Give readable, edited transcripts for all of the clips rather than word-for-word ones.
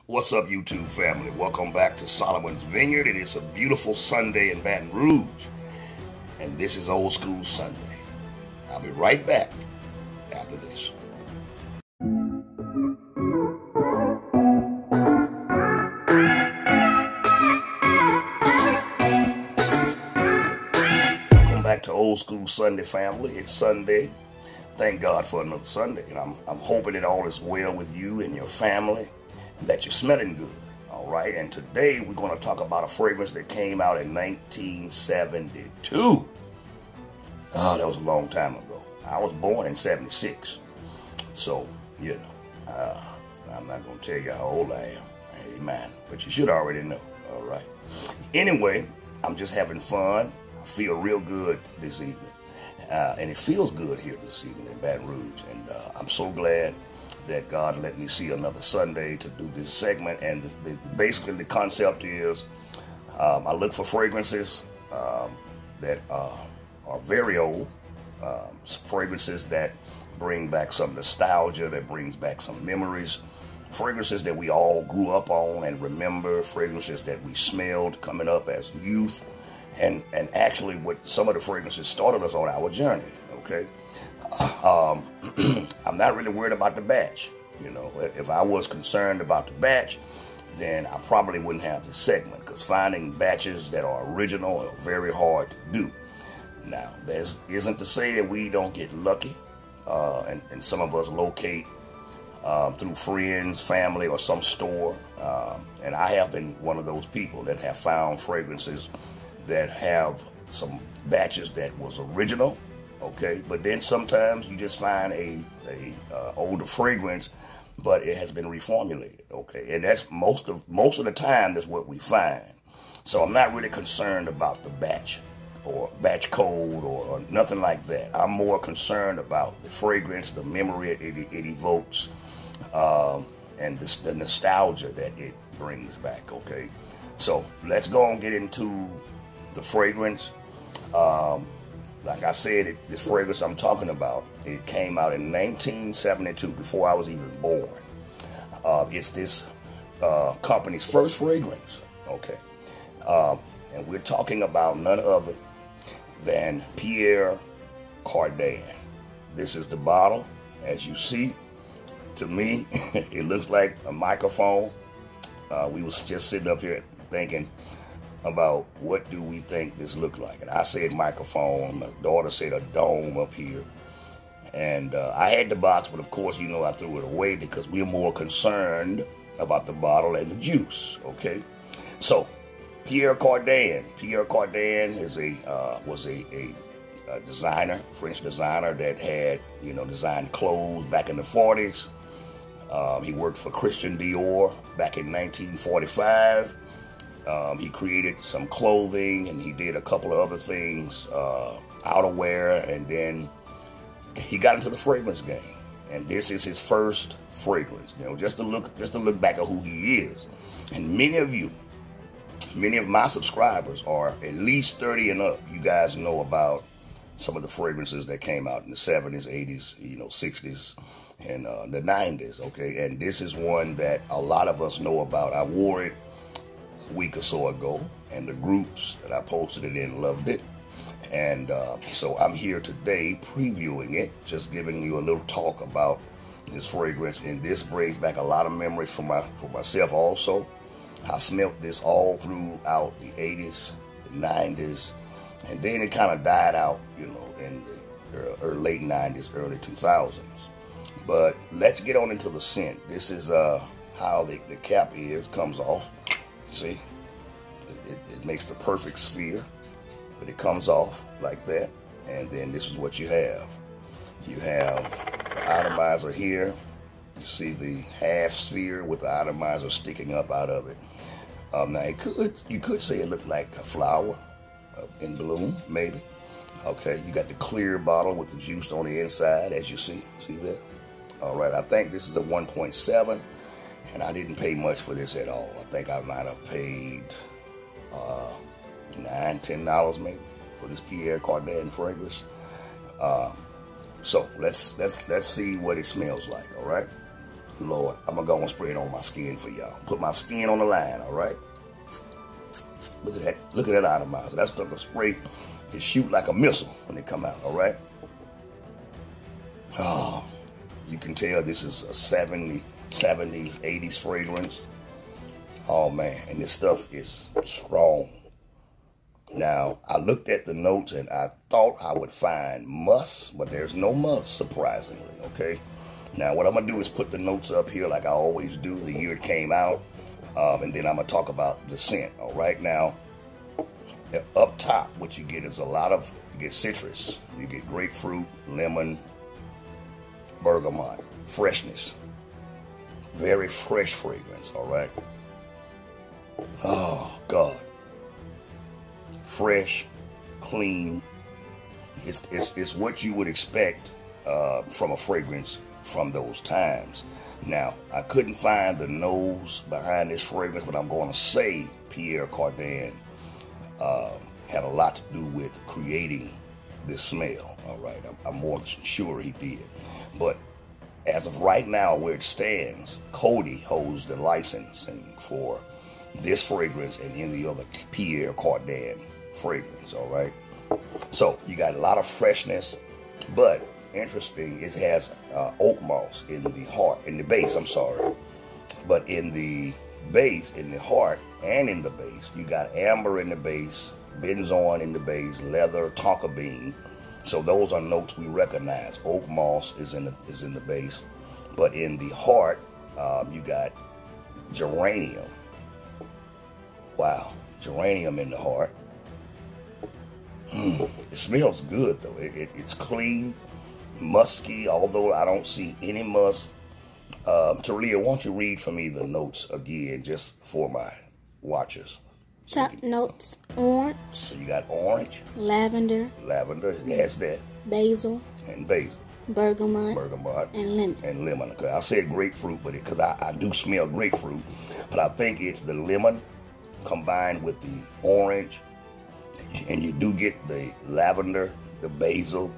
What's up, YouTube family? Welcome back to Solomon's Vineyard. It is a beautiful Sunday in Baton Rouge, and this is Old School Sunday. I'll be right back after this. Welcome back to Old School Sunday, family. It's Sunday. Thank God for another Sunday, and I'm hoping it all is well with you and your family, and that you're smelling good. All right, and today we're going to talk about a fragrance that came out in 1972. Oh, that was a long time ago. I was born in 76, so you know, I'm not going to tell you how old I am. Amen. But you should already know. All right. Anyway, I'm just having fun. I feel real good this evening. And it feels good here this evening in Baton Rouge. And I'm so glad that God let me see another Sunday to do this segment. And basically the concept is I look for fragrances that are very old, fragrances that bring back some nostalgia, that brings back some memories, fragrances that we all grew up on and remember, fragrances that we smelled coming up as youth. And actually what some of the fragrances started us on our journey, okay? I'm not really worried about the batch. You know, if I was concerned about the batch, then I probably wouldn't have this segment, because finding batches that are original are very hard to do. Now, that isn't to say that we don't get lucky, and some of us locate through friends, family, or some store. And I have been one of those people that have found fragrances that have some batches that was original, okay? But then sometimes you just find a older fragrance, but it has been reformulated, okay? And that's most of the time that's what we find. So I'm not really concerned about the batch or batch code or nothing like that. I'm more concerned about the fragrance, the memory it evokes, and the nostalgia that it brings back, okay? So let's go and get into the fragrance. Like I said, this fragrance I'm talking about, it came out in 1972, before I was even born. It's this company's first fragrance, okay? And we're talking about none other than Pierre Cardin. This is the bottle. As you see, to me, it looks like a microphone. We was just sitting up here thinking about what do we think this looked like, and I said microphone. My daughter said a dome up here, and I had the box, but of course, you know, I threw it away because we're more concerned about the bottle and the juice. Okay, so Pierre Cardin. Pierre Cardin is was a designer, French designer that had, you know, designed clothes back in the 40s. He worked for Christian Dior back in 1945. He created some clothing, and he did a couple of other things, outerwear, and then he got into the fragrance game. And this is his first fragrance, you know, just to look back at who he is. And many of my subscribers are at least 30 and up. You guys know about some of the fragrances that came out in the 70s, 80s, you know, 60s, and the 90s, okay? And this is one that a lot of us know about. I wore it a week or so ago, and the groups that I posted it in loved it. And so I'm here today previewing it, just giving you a little talk about this fragrance. And this brings back a lot of memories for myself also. I smelled this all throughout the 80s, the 90s, and then it kind of died out, you know, in the late 90s, early 2000s. But let's get on into the scent. This is how the cap comes off. You see, it makes the perfect sphere, but it comes off like that, and then this is what you have. You have the atomizer here. You see the half sphere with the atomizer sticking up out of it. Now you could say it looked like a flower in bloom, maybe. Okay, you got the clear bottle with the juice on the inside, as you see. See that? All right, I think this is a 1.7. And I didn't pay much for this at all. I think I might have paid $9, $10 maybe for this Pierre Cardin fragrance. So let's see what it smells like. All right. Lord, I'm going to go and spray it on my skin for y'all. Put my skin on the line, all right? Look at that. Look at that atomizer. That stuff will spray. It shoot like a missile when it come out, all right? Oh, you can tell this is a 70s, 80s fragrance. Oh, man. And this stuff is strong. Now, I looked at the notes and I thought I would find musk, but there's no musk, surprisingly, okay? Now, what I'm going to do is put the notes up here like I always do, the year it came out, and then I'm going to talk about the scent. All right, now, up top, what you get is you get citrus, you get grapefruit, lemon, bergamot, freshness. Very fresh fragrance, all right? Oh, God. Fresh, clean. It's what you would expect from a fragrance from those times. Now, I couldn't find the nose behind this fragrance, but I'm going to say Pierre Cardin had a lot to do with creating this smell. All right, I'm more than sure he did. But as of right now, where it stands, Cody holds the licensing for this fragrance and any other Pierre Cardin fragrance. All right, so you got a lot of freshness, but interesting, it has oak moss in the heart, in the base, I'm sorry. But in the base, in the heart, and in the base, you got amber in the base, benzoin in the base, leather, tonka bean. So those are notes we recognize. Oak moss is in the base. But in the heart, you got geranium. Wow, geranium in the heart. It smells good, though. It's clean, musky, although I don't see any musk. Talia, won't you read for me the notes again, just for my watchers? Top notes: orange. So you got orange. Lavender. Lavender, it has that. Basil. And basil. Bergamot. Bergamot. And lemon. And lemon. I said grapefruit, but because I do smell grapefruit, but I think it's the lemon combined with the orange, and you do get the lavender, the basil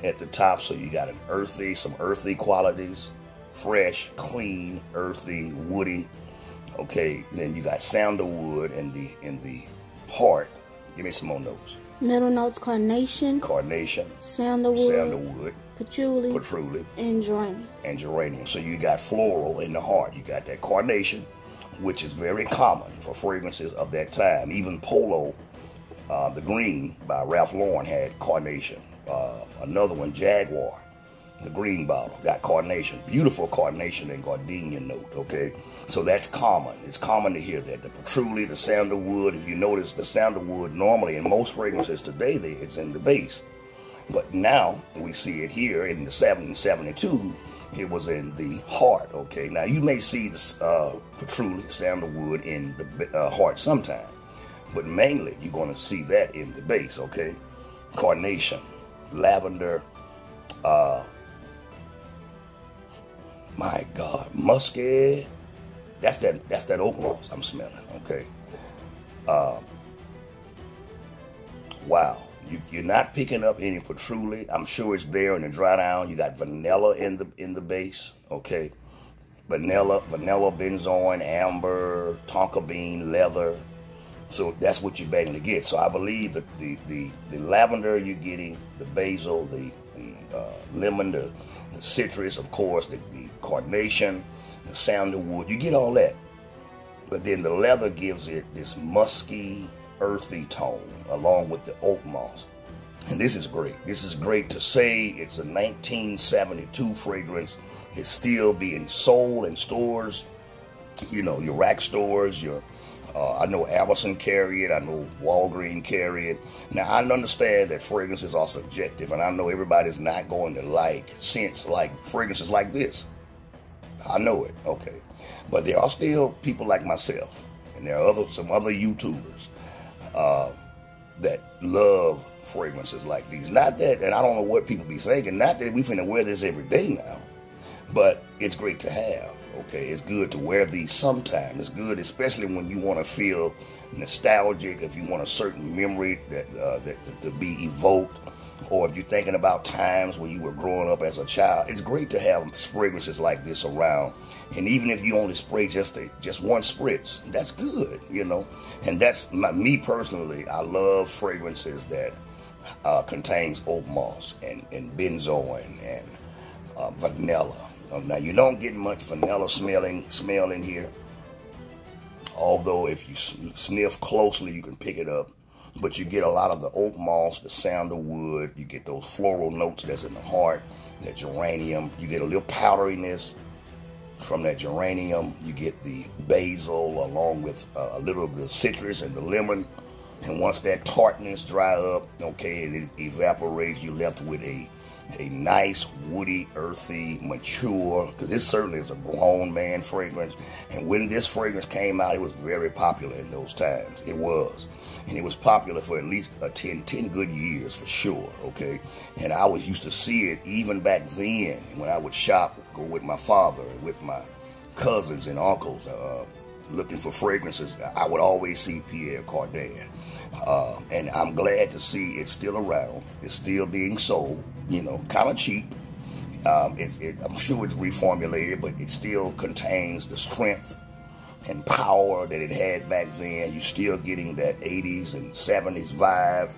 at the top, so you got some earthy qualities, fresh, clean, earthy, woody. Okay, then you got sandalwood in the heart. Give me some more notes. Middle notes: carnation, sandalwood, patchouli, and geranium. So you got floral in the heart. You got that carnation, which is very common for fragrances of that time. Even Polo, the green by Ralph Lauren, had carnation. Another one, Jaguar, the green bottle, got carnation. Beautiful carnation and gardenia note, okay? So that's common. It's common to hear that. The patchouli, the sandalwood, if you notice, the sandalwood normally in most fragrances today, it's in the base. But now we see it here in the 1772, it was in the heart, okay? Now you may see the patchouli, sandalwood in the heart sometime, but mainly you're going to see that in the base, okay? Carnation, lavender, my God, musky. That's that oak moss I'm smelling, okay? Wow, you're not picking up any patchouli. I'm sure it's there in the dry down. You got vanilla in the base, okay? Vanilla, benzoin, amber, tonka bean, leather. So that's what you're betting to get. So I believe that the lavender you're getting, the basil, the lemon, the citrus, of course, the carnation, the sandalwood, you get all that. But then the leather gives it this musky, earthy tone along with the oak moss. And this is great. This is great to say. It's a 1972 fragrance. It's still being sold in stores, you know, your rack stores, I know Amazon carry it. I know Walgreens carry it. Now, I understand that fragrances are subjective, and I know everybody's not going to like scents like fragrances like this. I know it, okay. But there are still people like myself, and there are some other YouTubers that love fragrances like these. Not that, and I don't know what people be thinking, not that we finna wear this every day now, but it's great to have. Okay, it's good to wear these sometimes. It's good, especially when you want to feel nostalgic, if you want a certain memory that to be evoked, or if you're thinking about times when you were growing up as a child, it's great to have fragrances like this around. And even if you only spray just one spritz, that's good, you know. And that's me personally. I love fragrances that contains oak moss and benzoin and vanilla. Now you don't get much vanilla smell in here, although if you sniff closely, you can pick it up. But you get a lot of the oak moss, the sandalwood. You get those floral notes that's in the heart, that geranium. You get a little powderiness from that geranium. You get the basil along with a little of the citrus and the lemon. And once that tartness dry up, okay, and it evaporates, you're left with a nice, woody, earthy, mature, because this certainly is a grown man fragrance. And when this fragrance came out, it was very popular in those times. It was. And it was popular for at least 10 good years for sure, okay? And I was used to see it even back then when I would shop, go with my father, with my cousins and uncles, looking for fragrances. I would always see Pierre Cardin. And I'm glad to see it's still around. It's still being sold, you know, kind of cheap. I'm sure it's reformulated, but it still contains the strength and power that it had back then. You're still getting that 80s and 70s vibe.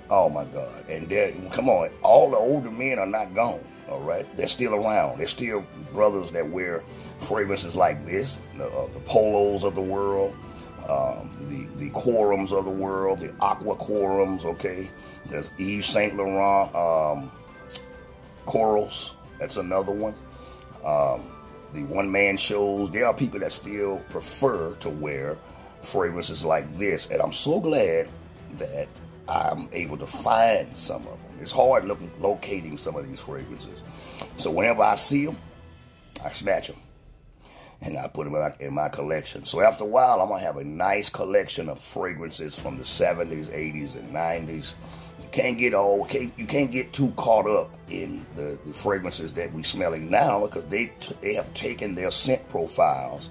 Oh my God. And come on, all the older men are not gone, all right? They're still around. There's still brothers that wear fragrances like this, the Polos of the world, the Quorums of the world, the Aqua Quorums, okay? There's Yves Saint Laurent Corals, that's another one. The one-man shows, there are people that still prefer to wear fragrances like this, and I'm so glad that I'm able to find some of them. It's hard locating some of these fragrances. So whenever I see them, I snatch them, and I put them in my collection. So after a while, I'm going to have a nice collection of fragrances from the 70s, 80s, and 90s. You can't get too caught up in the fragrances that we're smelling now, because they have taken their scent profiles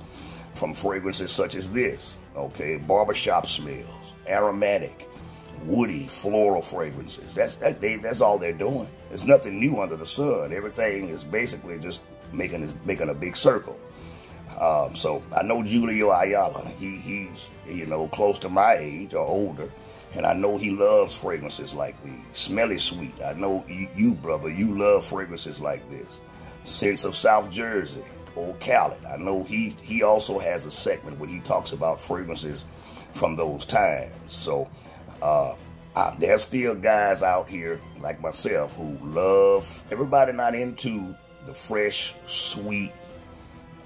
from fragrances such as this, okay? Barbershop smells, aromatic, woody, floral fragrances. That's all they're doing. There's nothing new under the sun. Everything is basically just making a big circle. So I know Julio Ayala. He's close to my age or older. And I know he loves fragrances like these. Smelly Sweet. I know you, brother, you love fragrances like this. Scents of South Jersey. Old Khaled. I know he also has a segment where he talks about fragrances from those times. So there's still guys out here like myself who love, everybody not into the fresh, sweet,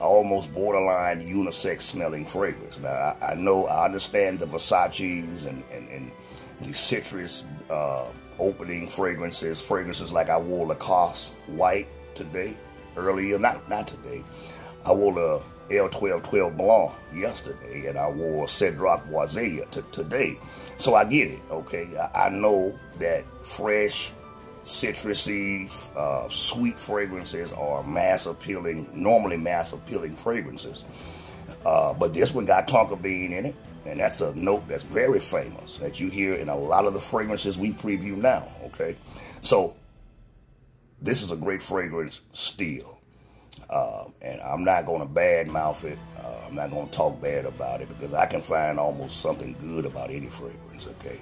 almost borderline unisex smelling fragrance. Now, I understand the Versace's and the citrus opening fragrances like I wore Lacoste White today, earlier, not today. I wore the L1212 Blanc yesterday, and I wore Cedroc Boisé today. So I get it, okay? I know that fresh, citrusy, sweet fragrances are normally mass appealing fragrances. But this one got tonka bean in it, and that's a note that's very famous that you hear in a lot of the fragrances we preview now, okay? So this is a great fragrance still. And I'm not going to badmouth it. I'm not going to talk bad about it, because I can find almost something good about any fragrance, okay?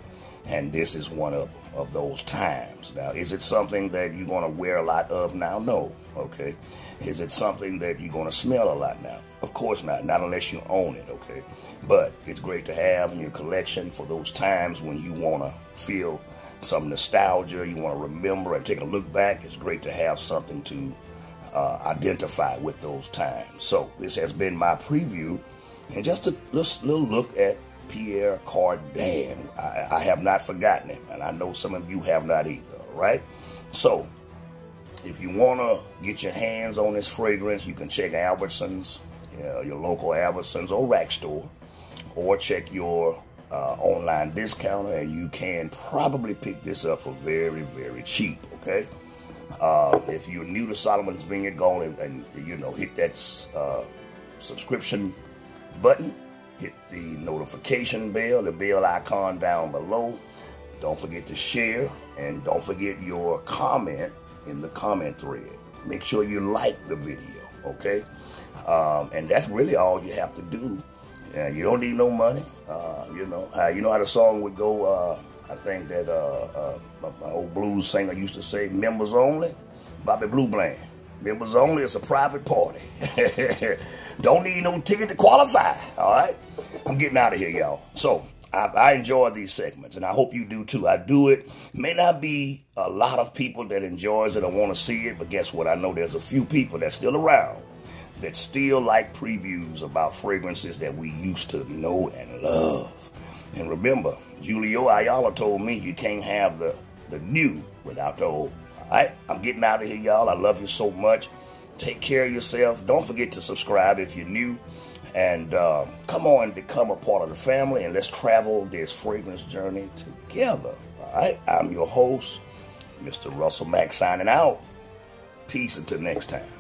And this is one of those times. Now, is it something that you're going to wear a lot of now? No, okay? Is it something that you're going to smell a lot now? Of course not unless you own it, okay? But it's great to have in your collection for those times when you want to feel some nostalgia, you want to remember and take a look back. It's great to have something to identify with those times. So this has been my preview, and just a little look at Pierre Cardin. I have not forgotten him, and I know some of you have not either, right? So if you want to get your hands on this fragrance, you can check Albertsons, your local Albertsons or rack store, or check your online discounter, and you can probably pick this up for very, very cheap, okay? If you're new to Solomon's Vineyard, go and hit that subscription button, hit the notification bell, the bell icon down below. Don't forget to share, and don't forget your comment in the comment thread. Make sure you like the video, okay? And that's really all you have to do. You don't need no money. You know how the song would go. I think that my old blues singer used to say, "Members only." Bobby Blue Bland. Members only. It's a private party. Don't need no ticket to qualify. All right. I'm getting out of here, y'all. So I enjoy these segments, and I hope you do too. I do it. May not be a lot of people that enjoys it or want to see it, but guess what? I know there's a few people that's still around that still like previews about fragrances that we used to know and love. And remember, Julio Ayala told me you can't have the new without the old. All right, I'm getting out of here, y'all. I love you so much. Take care of yourself. Don't forget to subscribe if you're new. And come on and become a part of the family, and let's travel this fragrance journey together. All right, I'm your host, Mr. Russell Mack, signing out. Peace until next time.